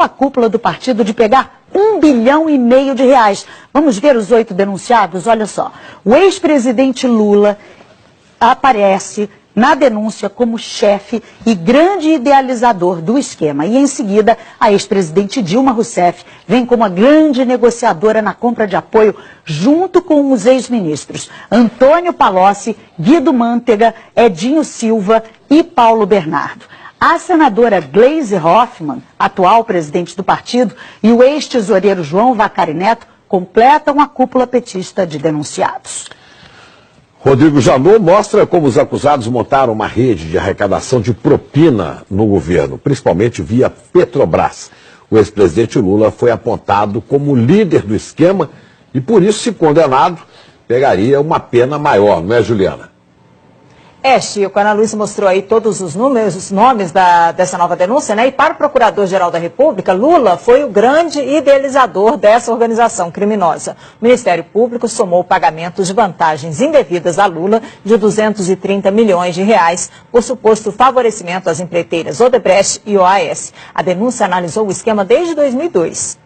a cúpula do partido de pegar R$1,5 bilhão. Vamos ver os 8 denunciados? Olha só, o ex-presidente Lula aparece na denúncia como chefe e grande idealizador do esquema. E em seguida, a ex-presidente Dilma Rousseff vem como a grande negociadora na compra de apoio, junto com os ex-ministros Antônio Palocci, Guido Mantega, Edinho Silva e Paulo Bernardo. A senadora Gleisi Hoffmann, atual presidente do partido, e o ex-tesoureiro João Vacari Neto completam a cúpula petista de denunciados. Rodrigo Janot mostra como os acusados montaram uma rede de arrecadação de propina no governo, principalmente via Petrobras. O ex-presidente Lula foi apontado como líder do esquema e, por isso, se condenado, pegaria uma pena maior, não é, Juliana? Chico, a Ana Luísa mostrou aí todos os números, os nomes dessa nova denúncia, né? E para o Procurador-Geral da República, Lula foi o grande idealizador dessa organização criminosa. O Ministério Público somou pagamentos de vantagens indevidas a Lula de R$230 milhões por suposto favorecimento às empreiteiras Odebrecht e OAS. A denúncia analisou o esquema desde 2002.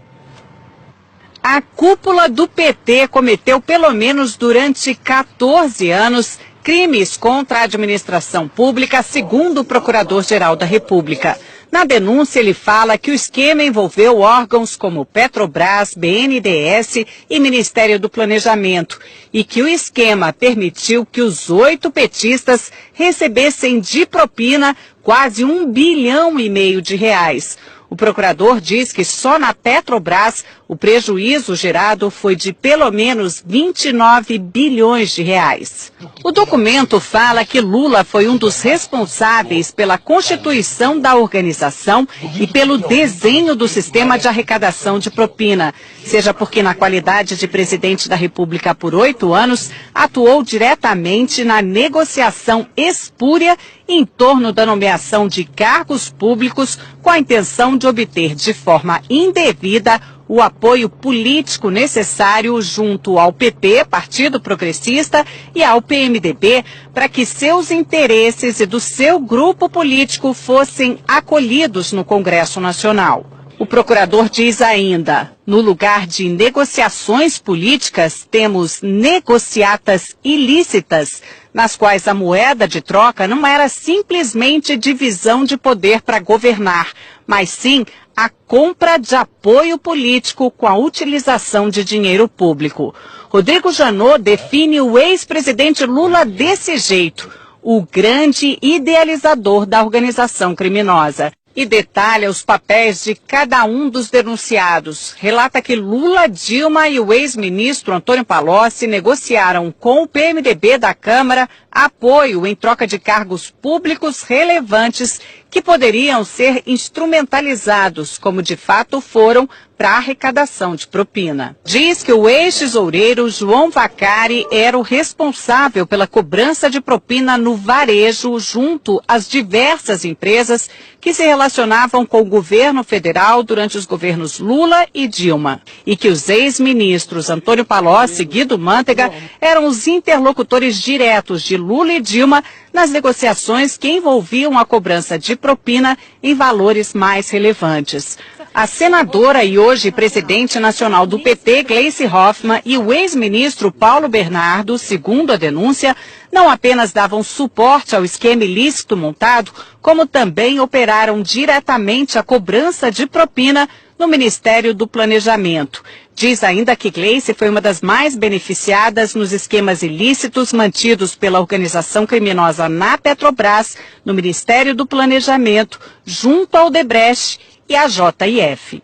A cúpula do PT cometeu, pelo menos durante 14 anos, crimes contra a administração pública, segundo o Procurador-Geral da República. Na denúncia, ele fala que o esquema envolveu órgãos como Petrobras, BNDES e Ministério do Planejamento e que o esquema permitiu que os 8 petistas recebessem de propina quase R$1,5 bilhão. O procurador diz que só na Petrobras o prejuízo gerado foi de pelo menos R$29 bilhões. O documento fala que Lula foi um dos responsáveis pela constituição da organização e pelo desenho do sistema de arrecadação de propina, seja porque na qualidade de presidente da República por 8 anos, atuou diretamente na negociação espúria em torno da nomeação de cargos públicos com a intenção de obter de forma indevida o apoio político necessário junto ao PP, Partido Progressista, e ao PMDB, para que seus interesses e do seu grupo político fossem acolhidos no Congresso Nacional. O procurador diz ainda, no lugar de negociações políticas, temos negociatas ilícitas, nas quais a moeda de troca não era simplesmente divisão de poder para governar, mas sim a compra de apoio político com a utilização de dinheiro público. Rodrigo Janot define o ex-presidente Lula desse jeito, o grande idealizador da organização criminosa. E detalha os papéis de cada um dos denunciados. Relata que Lula, Dilma e o ex-ministro Antônio Palocci negociaram com o PMDB da Câmara apoio em troca de cargos públicos relevantes que poderiam ser instrumentalizados, como de fato foram, para a arrecadação de propina. Diz que o ex-tesoureiro João Vacari era o responsável pela cobrança de propina no varejo junto às diversas empresas que se relacionavam com o governo federal durante os governos Lula e Dilma. E que os ex-ministros Antônio Palocci e Guido Mantega eram os interlocutores diretos de Lula e Dilma nas negociações que envolviam a cobrança de propina em valores mais relevantes. A senadora e hoje presidente nacional do PT, Gleisi Hoffmann, e o ex-ministro Paulo Bernardo, segundo a denúncia, não apenas davam suporte ao esquema ilícito montado, como também operaram diretamente a cobrança de propina no Ministério do Planejamento. Diz ainda que Gleisi foi uma das mais beneficiadas nos esquemas ilícitos mantidos pela organização criminosa na Petrobras, no Ministério do Planejamento, junto ao Odebrecht e a JF.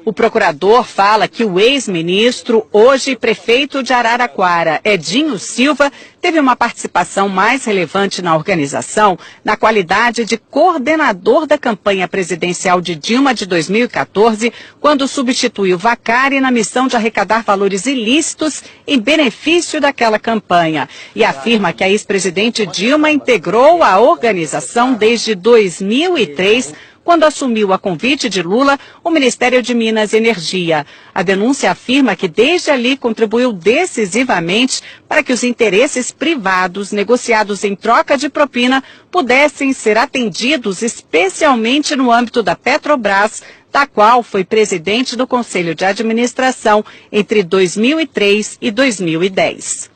O procurador fala que o ex-ministro, hoje prefeito de Araraquara, Edinho Silva, teve uma participação mais relevante na organização na qualidade de coordenador da campanha presidencial de Dilma de 2014, quando substituiu Vacari na missão de arrecadar valores ilícitos em benefício daquela campanha. E afirma que a ex-presidente Dilma integrou a organização desde 2003, quando assumiu a convite de Lula o Ministério de Minas e Energia. A denúncia afirma que desde ali contribuiu decisivamente para que os interesses privados negociados em troca de propina pudessem ser atendidos, especialmente no âmbito da Petrobras, da qual foi presidente do Conselho de Administração entre 2003 e 2010.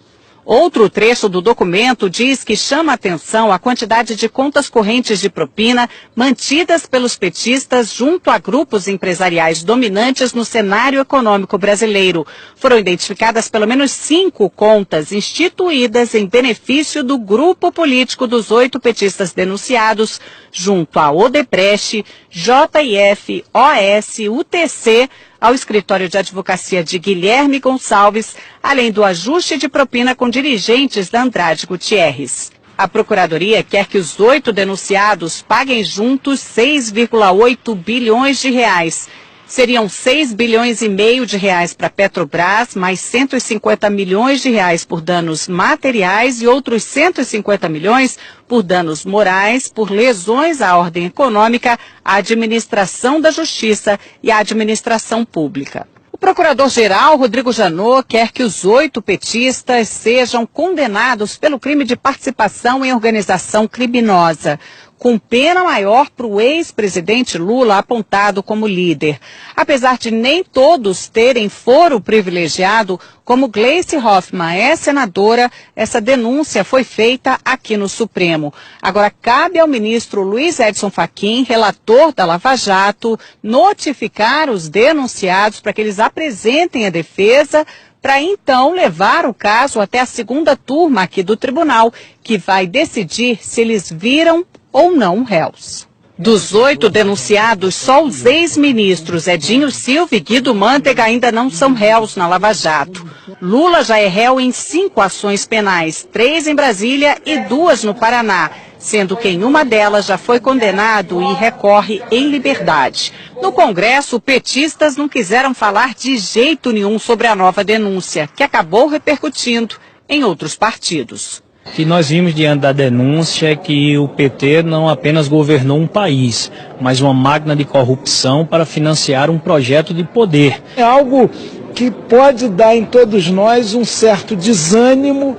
Outro trecho do documento diz que chama atenção a quantidade de contas correntes de propina mantidas pelos petistas junto a grupos empresariais dominantes no cenário econômico brasileiro. Foram identificadas pelo menos 5 contas instituídas em benefício do grupo político dos 8 petistas denunciados, junto a Odebrecht, JF, OS, UTC, ao escritório de advocacia de Guilherme Gonçalves, além do ajuste de propina com dirigentes da Andrade Gutierrez. A Procuradoria quer que os 8 denunciados paguem juntos 6,8 bilhões de reais. Seriam 6 bilhões e meio de reais para a Petrobras, mais 150 milhões de reais por danos materiais e outros 150 milhões por danos morais, por lesões à ordem econômica, à administração da justiça e à administração pública. O procurador-geral, Rodrigo Janot, quer que os 8 petistas sejam condenados pelo crime de participação em organização criminosa, com pena maior para o ex-presidente Lula apontado como líder. Apesar de nem todos terem foro privilegiado, como Gleice Hoffmann é senadora, essa denúncia foi feita aqui no Supremo. Agora, cabe ao ministro Luiz Edson Fachin, relator da Lava Jato, notificar os denunciados para que eles apresentem a defesa, para então levar o caso até a segunda turma aqui do tribunal, que vai decidir se eles viram ou não réus. Dos 8 denunciados, só os ex-ministros Edinho Silva e Guido Mantega ainda não são réus na Lava Jato. Lula já é réu em 5 ações penais, 3 em Brasília e 2 no Paraná, sendo que em uma delas já foi condenado e recorre em liberdade. No Congresso, petistas não quiseram falar de jeito nenhum sobre a nova denúncia, que acabou repercutindo em outros partidos. O que nós vimos diante da denúncia é que o PT não apenas governou um país, mas uma máquina de corrupção para financiar um projeto de poder. É algo que pode dar em todos nós um certo desânimo,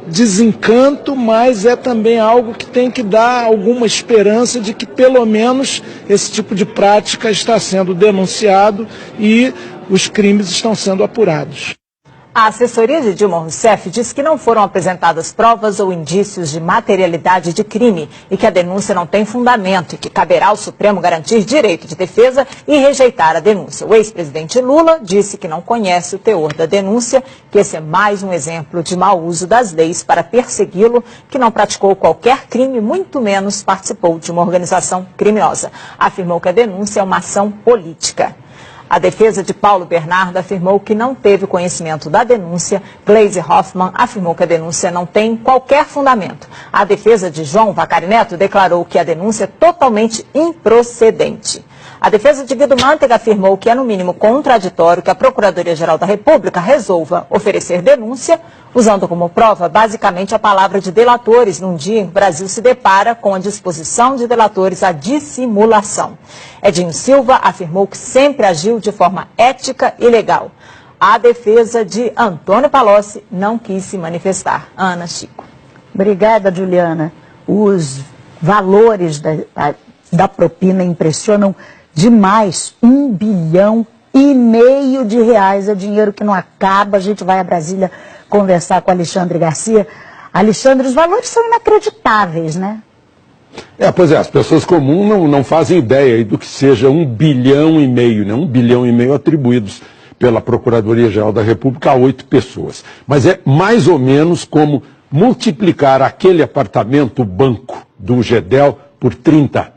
desencanto, mas é também algo que tem que dar alguma esperança de que pelo menos esse tipo de prática está sendo denunciado e os crimes estão sendo apurados. A assessoria de Dilma Rousseff diz que não foram apresentadas provas ou indícios de materialidade de crime e que a denúncia não tem fundamento e que caberá ao Supremo garantir direito de defesa e rejeitar a denúncia. O ex-presidente Lula disse que não conhece o teor da denúncia, que esse é mais um exemplo de mau uso das leis para persegui-lo, que não praticou qualquer crime, muito menos participou de uma organização criminosa. Afirmou que a denúncia é uma ação política. A defesa de Paulo Bernardo afirmou que não teve conhecimento da denúncia. Gleice Hoffmann afirmou que a denúncia não tem qualquer fundamento. A defesa de João Vacari Neto declarou que a denúncia é totalmente improcedente. A defesa de Guido Mantega afirmou que é no mínimo contraditório que a Procuradoria-Geral da República resolva oferecer denúncia, usando como prova basicamente a palavra de delatores, num dia em que o Brasil se depara com a disposição de delatores à dissimulação. Edinho Silva afirmou que sempre agiu de forma ética e legal. A defesa de Antônio Palocci não quis se manifestar. Ana, Chico. Obrigada, Juliana. Os valores da propina impressionam demais. 1,5 bilhão de reais é dinheiro que não acaba. A gente vai a Brasília conversar com Alexandre Garcia. Alexandre, os valores são inacreditáveis, né? Pois é, as pessoas comuns não fazem ideia do que seja 1,5 bilhão, né? 1,5 bilhão atribuídos pela Procuradoria-Geral da República a 8 pessoas. Mas é mais ou menos como multiplicar aquele apartamento banco do Gedel por 30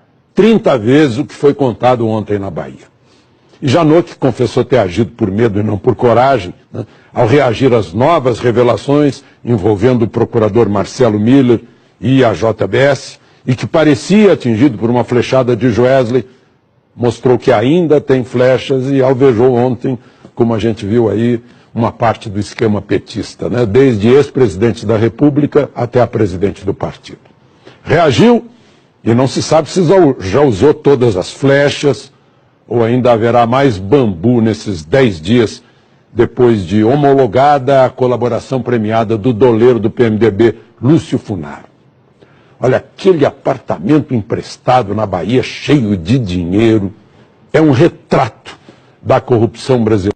vezes o que foi contado ontem na Bahia. E Janot, que confessou ter agido por medo e não por coragem, né, ao reagir às novas revelações envolvendo o procurador Marcelo Miller e a JBS, e que parecia atingido por uma flechada de Joesley, mostrou que ainda tem flechas e alvejou ontem, como a gente viu aí, uma parte do esquema petista, né, desde ex-presidente da República até a presidente do partido. Reagiu E não se sabe se já usou todas as flechas ou ainda haverá mais bambu nesses 10 dias depois de homologada a colaboração premiada do doleiro do PMDB, Lúcio Funaro. Olha, aquele apartamento emprestado na Bahia cheio de dinheiro é um retrato da corrupção brasileira.